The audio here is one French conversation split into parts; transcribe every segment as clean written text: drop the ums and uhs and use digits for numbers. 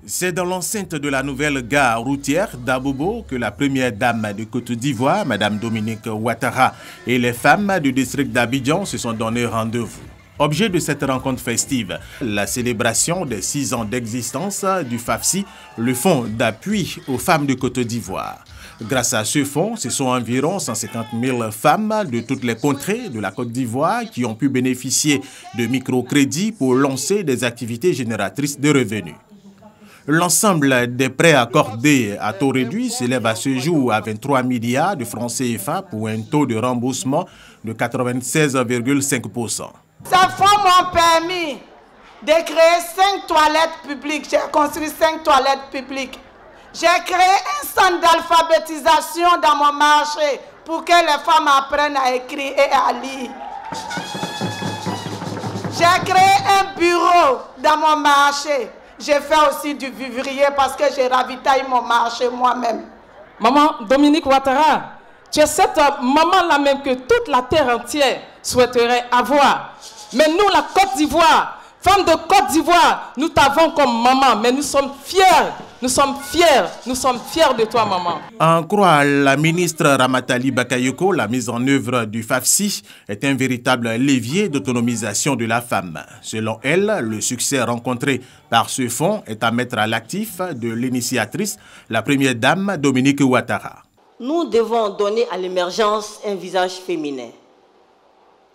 C'est dans l'enceinte de la nouvelle gare routière d'Abobo que la première dame de Côte d'Ivoire, Mme Dominique Ouattara, et les femmes du district d'Abidjan se sont donné rendez-vous. Objet de cette rencontre festive, la célébration des 6 ans d'existence du FAFSI, le fonds d'appui aux femmes de Côte d'Ivoire. Grâce à ce fonds, ce sont environ 150 000 femmes de toutes les contrées de la Côte d'Ivoire qui ont pu bénéficier de microcrédits pour lancer des activités génératrices de revenus. L'ensemble des prêts accordés à taux réduit s'élève à ce jour à 23 milliards de francs CFA pour un taux de remboursement de 96,5%. Ces fonds m'ont permis de créer 5 toilettes publiques. J'ai construit 5 toilettes publiques. J'ai créé un centre d'alphabétisation dans mon marché pour que les femmes apprennent à écrire et à lire. J'ai créé un bureau dans mon marché. J'ai fait aussi du vivrier parce que j'ai ravitaillé mon marché moi-même. Maman Dominique Ouattara, tu es cette maman-là même que toute la terre entière souhaiterait avoir. Mais nous, la Côte d'Ivoire, femmes de Côte d'Ivoire, nous t'avons comme maman, mais nous sommes fiers. Nous sommes fiers de toi, maman. En croire la ministre Ramatali Bakayoko, la mise en œuvre du FAFSI est un véritable levier d'autonomisation de la femme. Selon elle, le succès rencontré par ce fonds est à mettre à l'actif de l'initiatrice, la première dame Dominique Ouattara. Nous devons donner à l'émergence un visage féminin.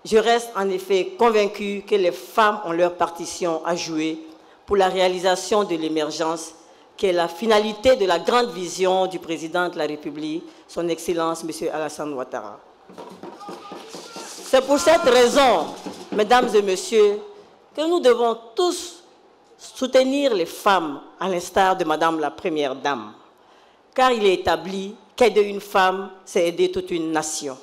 Je reste en effet convaincue que les femmes ont leur partition à jouer pour la réalisation de l'émergence, qui est la finalité de la grande vision du président de la République, son Excellence M. Alassane Ouattara. C'est pour cette raison, mesdames et messieurs, que nous devons tous soutenir les femmes, à l'instar de Madame la Première Dame, car il est établi qu'aider une femme, c'est aider toute une nation.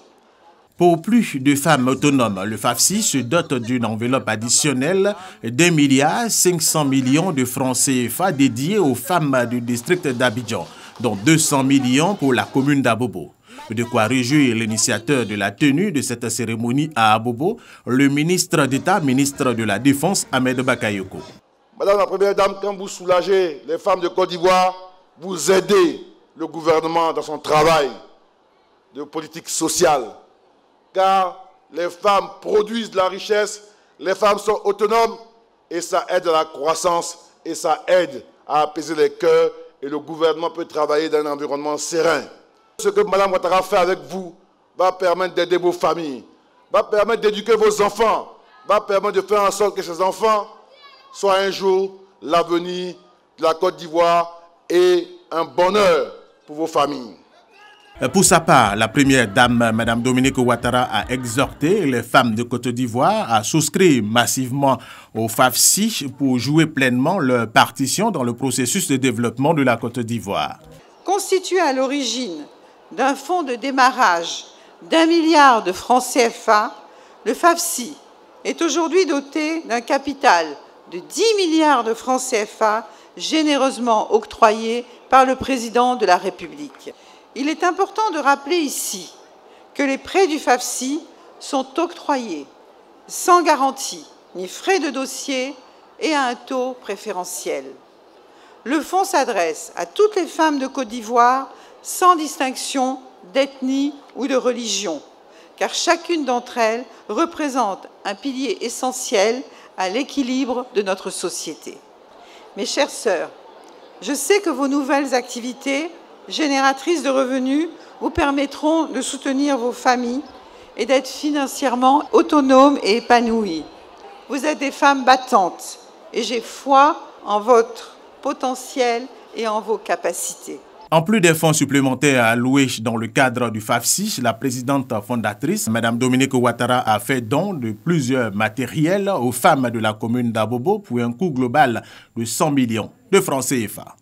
Pour plus de femmes autonomes, le FAFSI se dote d'une enveloppe additionnelle d'1,5 milliard de francs CFA dédiée aux femmes du district d'Abidjan, dont 200 millions pour la commune d'Abobo. De quoi réjouir l'initiateur de la tenue de cette cérémonie à Abobo, le ministre d'État, ministre de la Défense, Ahmed Bakayoko. Madame la Première Dame, quand vous soulagez les femmes de Côte d'Ivoire, vous aidez le gouvernement dans son travail de politique sociale. Car les femmes produisent de la richesse, les femmes sont autonomes et ça aide à la croissance et ça aide à apaiser les cœurs et le gouvernement peut travailler dans un environnement serein. Ce que Mme Ouattara fait avec vous va permettre d'aider vos familles, va permettre d'éduquer vos enfants, va permettre de faire en sorte que ces enfants soient un jour l'avenir de la Côte d'Ivoire et un bonheur pour vos familles. Pour sa part, la première dame, Mme Dominique Ouattara, a exhorté les femmes de Côte d'Ivoire à souscrire massivement au FAFSI pour jouer pleinement leur partition dans le processus de développement de la Côte d'Ivoire. Constitué à l'origine d'un fonds de démarrage d'1 milliard de francs CFA, le FAFSI est aujourd'hui doté d'un capital de 10 milliards de francs CFA généreusement octroyés par le président de la République. Il est important de rappeler ici que les prêts du FAFSI sont octroyés sans garantie ni frais de dossier et à un taux préférentiel. Le fonds s'adresse à toutes les femmes de Côte d'Ivoire sans distinction d'ethnie ou de religion, car chacune d'entre elles représente un pilier essentiel à l'équilibre de notre société. Mes chères sœurs, je sais que vos nouvelles activités génératrices de revenus vous permettront de soutenir vos familles et d'être financièrement autonomes et épanouies. Vous êtes des femmes battantes et j'ai foi en votre potentiel et en vos capacités. En plus des fonds supplémentaires alloués dans le cadre du FAFSI, la présidente fondatrice, Mme Dominique Ouattara, a fait don de plusieurs matériels aux femmes de la commune d'Abobo pour un coût global de 100 millions de francs CFA.